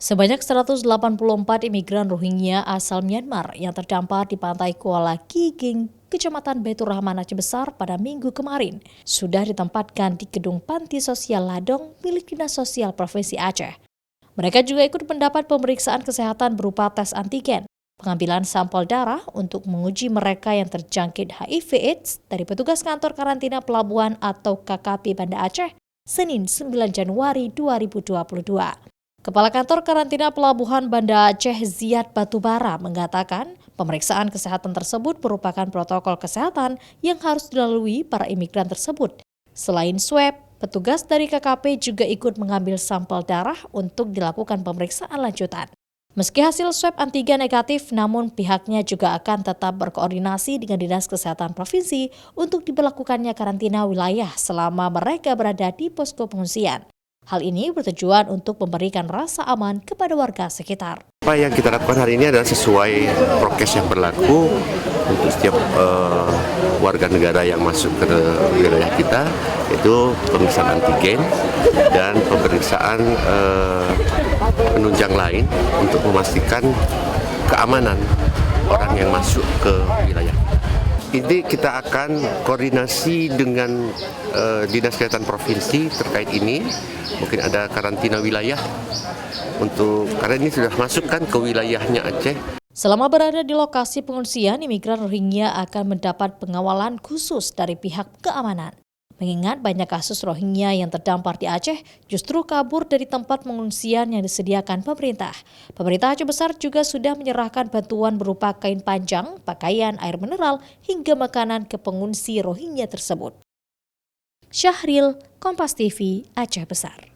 Sebanyak 184 imigran Rohingya asal Myanmar yang terdampar di pantai Kuala Kiging, Kecamatan Baitur Rahman, Aceh Besar pada Minggu kemarin, sudah ditempatkan di gedung Panti Sosial Ladong milik Dinas Sosial Provinsi Aceh. Mereka juga ikut mendapat pemeriksaan kesehatan berupa tes antigen, pengambilan sampel darah untuk menguji mereka yang terjangkit HIV/AIDS dari petugas kantor karantina pelabuhan atau KKP Banda Aceh, Senin 9 Januari 2022. Kepala Kantor Karantina Pelabuhan Banda Aceh Ziad Batubara mengatakan pemeriksaan kesehatan tersebut merupakan protokol kesehatan yang harus dilalui para imigran tersebut. Selain swab, petugas dari KKP juga ikut mengambil sampel darah untuk dilakukan pemeriksaan lanjutan. Meski hasil swab antigen negatif, namun pihaknya juga akan tetap berkoordinasi dengan Dinas Kesehatan Provinsi untuk diberlakukannya karantina wilayah selama mereka berada di posko pengungsian. Hal ini bertujuan untuk memberikan rasa aman kepada warga sekitar. Apa yang kita lakukan hari ini adalah sesuai prokes yang berlaku untuk setiap warga negara yang masuk ke wilayah kita, yaitu pemeriksaan antigen dan pemeriksaan penunjang lain untuk memastikan keamanan orang yang masuk ke wilayah. Ini kita akan koordinasi dengan Dinas Kesehatan Provinsi terkait ini. Mungkin ada karantina wilayah karena ini sudah masuk kan ke wilayahnya Aceh. Selama berada di lokasi pengungsian, imigran Rohingya akan mendapat pengawalan khusus dari pihak keamanan. Mengingat banyak kasus Rohingya yang terdampar di Aceh justru kabur dari tempat pengungsian yang disediakan pemerintah. Pemerintah Aceh Besar juga sudah menyerahkan bantuan berupa kain panjang, pakaian, air mineral, hingga makanan ke pengungsi Rohingya tersebut. Syahril, Kompas TV, Aceh Besar.